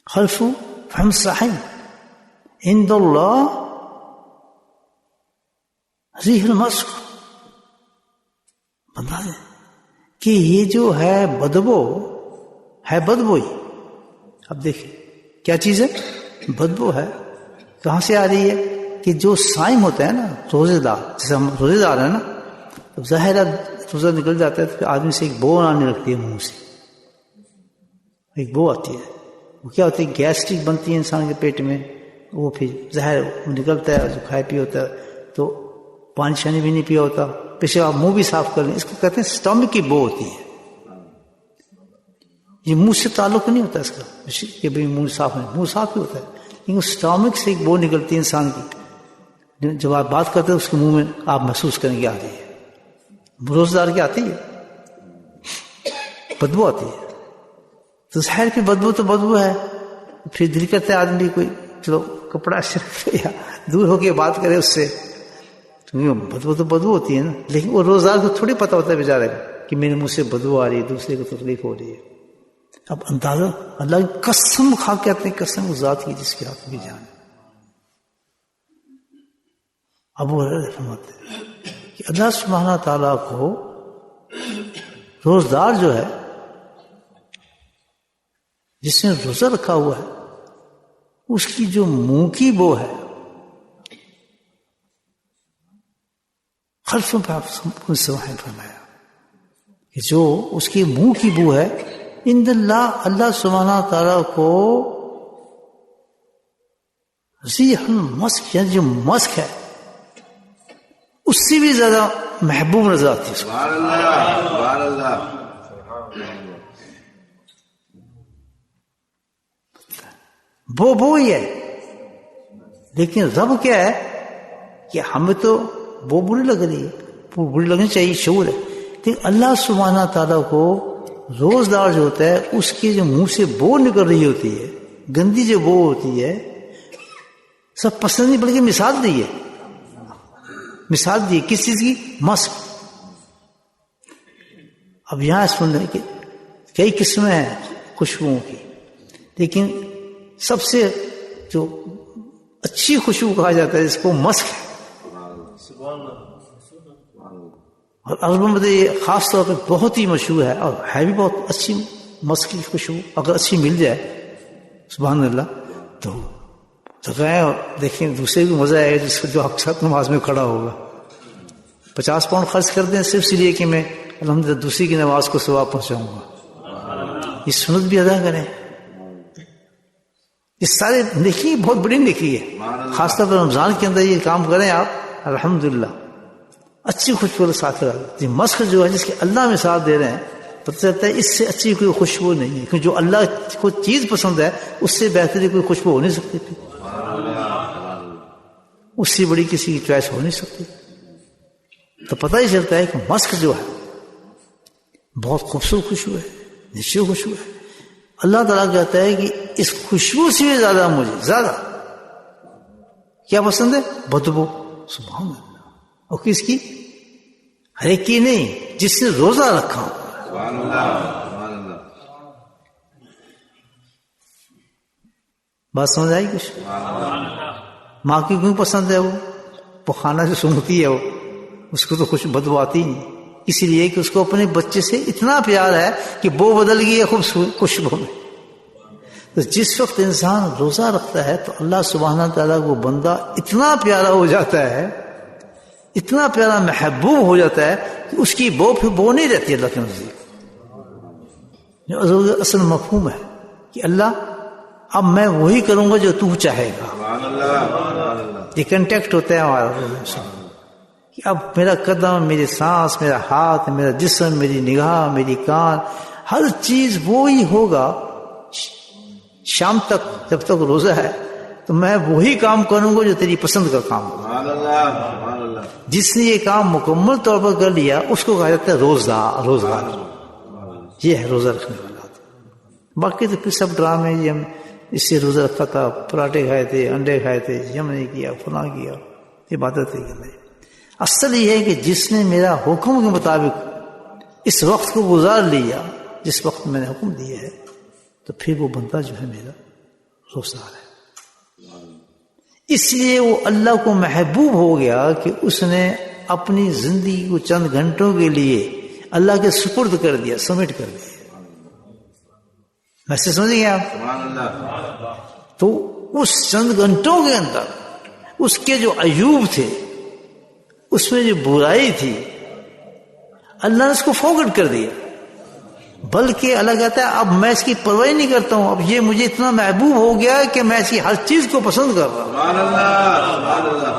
خلف فهم صحیح عند اللہ ریح المسک. بتا دیں کہ یہ جو ہے بدبو ہے بدبوئی. اب دیکھیں کیا چیز ہے؟ بدبو ہے. کہاں سے آ رہی ہے؟ کہ جو صائم ہوتا ہے نا، روزے دار، جیسے ہم روزے دار ہیں نا، تو ظاہر ہے روزہ نکل جاتا ہے تو پھر آدمی سے ایک بو آنے لگتی ہے منہ سے، ایک بو آتی ہے. وہ کیا ہوتی ہے؟ گیسٹرک بنتی ہے انسان کے پیٹ میں. وہ پھر ظاہر نکلتا ہے، جو کھائے پی ہوتا ہے تو پانی شانی بھی نہیں پیا ہوتا، پیشاب منہ بھی صاف کر لیں، اس کو کہتے ہیں سٹمک کی بو ہوتی ہے. یہ منہ سے تعلق نہیں ہوتا اس کا کہ بھئی منہ صاف نہیں، منہ صاف ہی ہوتا ہے، لیکن سٹمک سے ایک بو نکلتی ہے انسان کی. جب آپ بات کرتے ہیں اس کے منہ میں آپ محسوس کریں گے آ رہی ہے. روزدار کی آتی ہے، بدبو آتی ہے. تو ظاہر پہ بدبو تو بدبو ہے. پھر دل کرتا ہے آدمی کوئی چلو کپڑا یا دور ہو کے بات کرے اس سے. بدبو تو بدبو ہوتی ہے نا، لیکن وہ روزدار کو تھوڑی پتہ ہوتا ہے بیچارے کہ میرے منہ سے بدبو آ رہی ہے، دوسرے کو تکلیف ہو رہی ہے. اب اندازہ اللہ کی قسم کھا کے آتے ہیں، قسم اس ذات کی جس کے ہاتھ میں جان. ابو ہریرہ فرماتے ہیں کہ اللہ سبحانہ تعالیٰ کو روزدار جو ہے، جس نے روزہ رکھا ہوا ہے، اس کی جو منہ کی بو ہے، خلفوں پہ آپ فرمایا کہ جو اس کی منہ کی بو ہے، عند اللہ، اللہ سبحانہ تعالیٰ کو ریح المسک، یعنی جو مسک ہے اس سے بھی زیادہ محبوب نظر آتی ہے. سبحان اللہ، سبحان اللہ. بو ہی ہے، لیکن رب کیا ہے کہ ہمیں تو وہ بری لگ رہی ہے، وہ بری لگنی چاہیے، شعور ہے. لیکن اللہ سبحانہ تعالیٰ کو روزدار جو ہوتا ہے اس کے جو منہ سے بو نکل رہی ہوتی ہے، گندی جو بو ہوتی ہے، سب پسند نہیں، بلکہ مثال دی ہے. مثال دی کس چیز کی؟ مسک. اب یہاں سن رہے کہ کئی قسمیں ہیں خوشبوؤں کی، لیکن سب سے جو اچھی خوشبو کہا جاتا ہے اس کو مسک ہے. اور عربوں میں یہ خاص طور پہ بہت ہی مشہور ہے، اور ہے بھی بہت اچھی مسک کی خوشبو. اگر اچھی مل جائے سبحان اللہ تو گئے اور دیکھیں دوسرے بھی مزہ آئے گا، جس کو جو آپ ساتھ نماز میں کھڑا ہوگا. 50 پاؤنڈ خرچ کر دیں صرف اس لیے کہ میں الحمدللہ دوسری کی نماز کو ثواب پہنچاؤں گا. یہ سنت بھی ادا کریں. یہ سارے نیکی بہت بڑی نیکی ہے، خاص طور پر رمضان کے اندر یہ کام کریں آپ، الحمدللہ اچھی خوشبو کے ساتھ رہا. یہ مسک جو ہے جس کے اللہ مثال دے رہے ہیں، پتہ چلتا ہے اس سے اچھی کوئی خوشبو نہیں ہے، کیونکہ جو اللہ کو چیز پسند ہے اس سے بہتری کوئی خوشبو ہو نہیں سکتی تھی، اس سے بڑی کسی کی چوائس ہو نہیں سکتی. تو پتہ ہی چلتا ہے کہ مسک جو ہے بہت خوبصورت خوشبو ہے، نیچی خوشبو ہے. اللہ تعالیٰ کہتا ہے کہ اس خوشبو سے بھی زیادہ مجھے زیادہ کیا پسند ہے؟ بدبو. سبحان اللہ. اور کس کی؟ ہر ایک کی نہیں، جس نے روزہ رکھا ہو. سبحان اللہ، سبحان اللہ. بات سمجھ آئی کچھ؟ ماں کی کیوں پسند ہے؟ وہ کھانا جو سنگتی ہے وہ اس کو تو خوش بدبو آتی ہی نہیں، اسی لیے کہ اس کو اپنے بچے سے اتنا پیار ہے کہ بو بدل گئی ہے خوشبو میں. تو جس وقت انسان روزہ رکھتا ہے تو اللہ سبحانہ تعالیٰ کو بندہ اتنا پیارا ہو جاتا ہے، اتنا پیارا محبوب ہو جاتا ہے کہ اس کی بو پھر بو نہیں رہتی اللہ کے نزدیک. جو اصل مفہوم ہے کہ اللہ اب میں وہی کروں گا جو تو چاہے گا. یہ کنٹیکٹ ہوتا ہے ہمارا کہ اب میرا قدم، میری سانس، میرا ہاتھ، میرا جسم، میری نگاہ، میری کان، ہر چیز وہی ہوگا. شام تک جب تک روزہ ہے تو میں وہی کام کروں گا جو تیری پسند کا کام ہوگا. جس نے یہ کام مکمل طور پر کر لیا اس کو کہا جاتا ہے روزگار. یہ ہے روزہ رکھنے والا. باقی تو پھر سب ڈرامے، یہ ہم اس سے روزہ رکھا تھا، پراٹھے کھائے تھے، انڈے کھائے تھے، یم نہیں کیا، فلاں کیا، عبادت نہیں. اصل یہ ہے کہ جس نے میرا حکم کے مطابق اس وقت کو گزار لیا جس وقت میں نے حکم دیا ہے، تو پھر وہ بندہ جو ہے میرا روزدار ہے. اس لیے وہ اللہ کو محبوب ہو گیا کہ اس نے اپنی زندگی کو چند گھنٹوں کے لیے اللہ کے سپرد کر دیا، سبمٹ کر دیا. میسج سمجھ گئے آپ؟ سبحان اللہ. تو اس چند گھنٹوں کے اندر اس کے جو عیوب تھے، اس میں جو برائی تھی، اللہ نے اس کو فوگٹ کر دیا. بلکہ اللہ کہتا ہے اب میں اس کی پرواہ نہیں کرتا ہوں، اب یہ مجھے اتنا محبوب ہو گیا ہے کہ میں اس کی ہر چیز کو پسند کر رہا ہوں. سبحان اللہ. سبحان اللہ.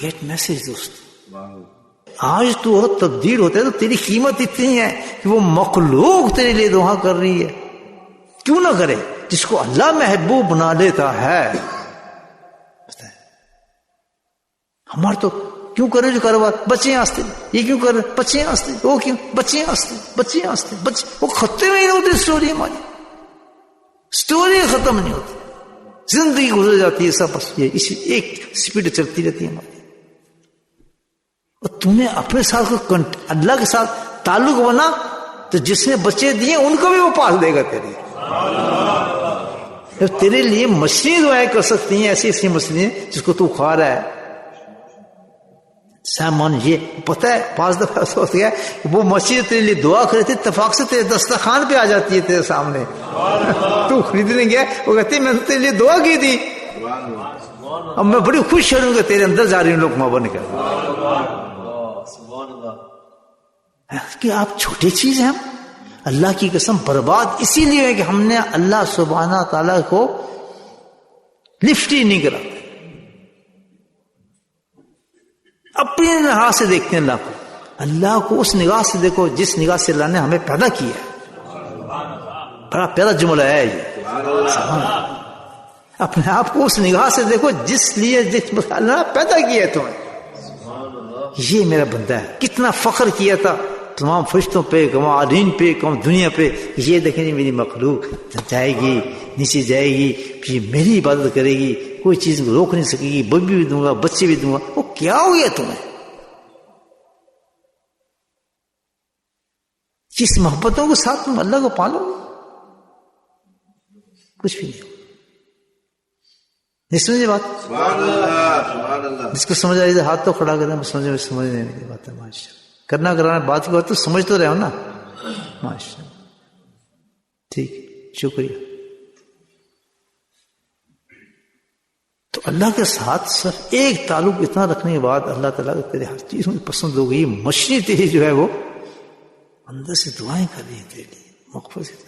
گیٹ میسج دوست. سبحان اللہ. آج تو تبدیل ہوتا ہے تو تیری قیمت اتنی ہے کہ وہ مخلوق تیرے لیے دعا کر رہی ہے. کیوں نہ کرے؟ جس کو اللہ محبوب بنا لیتا ہے. ہمارا تو کیوں کرے جو کاروبار؟ بچے آستے، یہ کیوں کر رہے؟ بچے آستے، وہ کیوں؟ بچے آستے، بچے آستے، بچے. وہ ختم نہیں ہوتی اسٹوری ہماری، اسٹوری ختم نہیں ہوتی. زندگی گزر جاتی ہے سب بس یہ اسی ایک سپیڈ چلتی رہتی ہے ہماری. اور تم نے اپنے ساتھ اللہ کے ساتھ تعلق بنا تو جس نے بچے دیے ان کو بھی وہ پال دے گا تیرے. تیرے لیے مچھلی دعائیں کر سکتی ہیں، ایسی ایسی مچھلیاں جس کو تو کھا رہا ہے. سامان یہ پتہ ہے 5 دفعہ ایسا ہوتا ہے وہ مچھلی تیرے لیے دعا کرے تھے، اتفاق سے تیرے دسترخوان پہ آ جاتی ہے تیرے سامنے. تو خریدنے گیا وہ کہتی ہے میں نے تیرے لیے دعا کی تھی، سبحان اللہ. اب میں بڑی خوش ہوں کہ تیرے اندر جا رہی ہوں لقمہ بن کر. کہ آپ چھوٹی چیز ہیں. ہم اللہ کی قسم برباد اسی لیے ہے کہ ہم نے اللہ سبحانہ تعالیٰ کو لفٹ ہی نہیں کرا. اپنی نگاہ سے دیکھتے ہیں اللہ کو. اللہ کو اس نگاہ سے دیکھو جس نگاہ سے اللہ نے ہمیں پیدا کیا ہے. بڑا پیارا جملہ ہے یہ. اپنے آپ کو اس نگاہ سے دیکھو جس لیے اللہ نے پیدا کیا ہے تمہیں. یہ میرا بندہ ہے. کتنا فخر کیا تھا تمام فرشتوں پہ، قوانین پہ، دنیا پہ. یہ دیکھیں گے میری مخلوق جائے گی، نیچے جائے گی، پھر میری عبادت کرے گی، کوئی چیز کو روک نہیں سکے گی. ببی بھی دوں گا، بچے بھی دوں گا. وہ کیا ہو گیا تمہیں؟ جس محبتوں کے ساتھ تم اللہ کو پالو کچھ بھی نہیں. نہیں سمجھے بات؟ سبحان اللہ. سبحان اللہ. جس کو سمجھ آئی ہاتھ تو کھڑا کرنا. سمجھنے کی بات ہے. ماشاء کرنا کرانا بات کی بات تو سمجھ تو رہے ہو نا. ماشاء ٹھیک، شکریہ. تو اللہ کے ساتھ صرف ایک تعلق اتنا رکھنے کے بعد اللہ تعالیٰ کو تیرے ہر چیز میں پسند ہو گئی. مچھلی تیری جو ہے وہ اندر سے دعائیں کر رہی ہیں تیرے لیے مغفرت سے.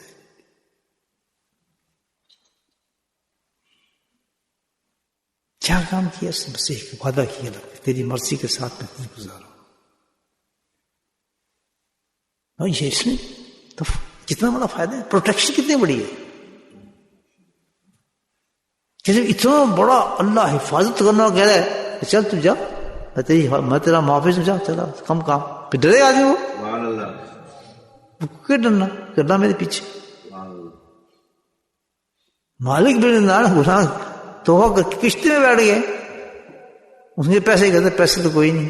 کیا کام کیا اس نے؟ بس ایک وعدہ کیا تیری مرضی کے ساتھ میں تجھے گزارا. اور یہ اس میں تو کتنا بڑا فائدہ ہے. پروٹیکشن کتنی بڑی ہے کہ جب اتنا بڑا اللہ حفاظت کرنا کہہ رہا ہے کہ چل تو جا، میں تیرا محافظ ہوں، جا چلا کم کام. پھر ڈرے آدمی وہ سبحان اللہ. کیوں ڈرنا؟ کرنا میرے پیچھے. سبحان اللہ. مالک بن گناہ تو کشتی میں بیٹھ گئے. اس نے پیسے کہتے پیسے تو کوئی نہیں،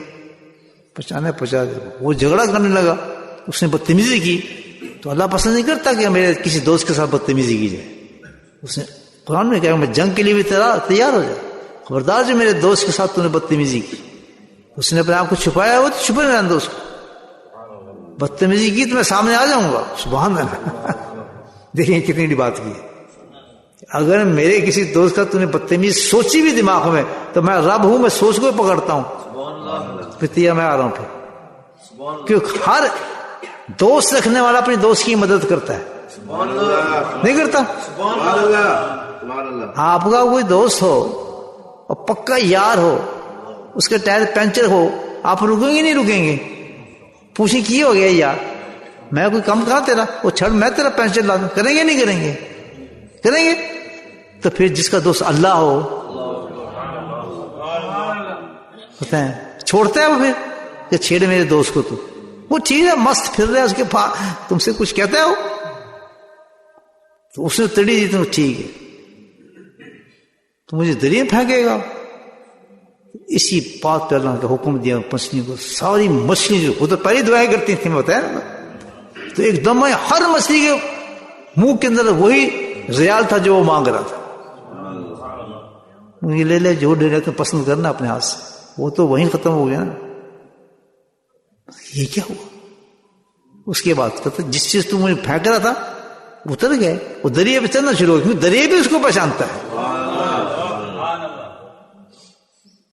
پہنچانے پہنچا دے. وہ جھگڑا کرنے لگا، اس نے بدتمیزی کی. تو اللہ پسند نہیں کرتا کہ میرے کسی دوست کے ساتھ بدتمیزی کی جائے. اس نے قرآن میں کہا میں جنگ کے لیے بھی تیار ہو جائے، خبردار جو میرے دوست کے ساتھ تو نے بدتمیزی کی. اس نے اپنے آپ کو چھپایا ہوا تو چھپے رہنے دو اس کو. بدتمیزی کی تو میں سامنے آ جاؤں گا. سبحان اللہ. دیکھیں کتنی بڑی بات کی ہے. اگر میرے کسی دوست کا تو نے بدتمیزی سوچی بھی دماغ میں تو میں رب ہوں، میں سوچ کو پکڑتا ہوں. پھر میں آ رہا ہوں. پھر کیونکہ ہر دوست رکھنے والا اپنی دوست کی مدد کرتا ہے. نہیں کرتا؟ آپ کا کوئی دوست ہو اور پکا یار ہو، اس کے ٹائر پنچر ہو، آپ رکیں گے نہیں رکیں گے؟ پوچھیں کی ہو گیا یار، میں کوئی کم کہاں تیرا، وہ چھڑ میں تیرا پنچر لا دوں. کریں گے نہیں کریں گے؟ کریں گے. تو پھر جس کا دوست اللہ ہو پتہ ہے چھوڑتا ہے وہ پھر کہ چھیڑ میرے دوست کو. تو وہ ٹھیک ہے مست پھر رہا ہے اس کے پاس، تم سے کچھ کہتا ہے وہ تو اس نے تڑی دی تو ٹھیک ہے تو مجھے دریا پھینکے گا. اسی بات پہ اللہ کا حکم دیا مچھلی کو. ساری مچھلی جو خود پہلی دعائیں کرتی تھیں بتایا نا، تو تو ایک دم میں ہر مچھلی کے منہ کے اندر وہی ریال تھا جو وہ مانگ رہا تھا. یہ لے لے جو لے لے تو پسند کرنا اپنے ہاتھ سے. وہ تو وہیں ختم ہو گیا نا. یہ کیا ہوا؟ اس کے بعد کہتا جس چیز تم مجھے پھینک رہا تھا اتر گئے. وہ دریا پہ چلنا شروع ہو گیا کیونکہ دریا بھی اس کو پہچانتا ہے.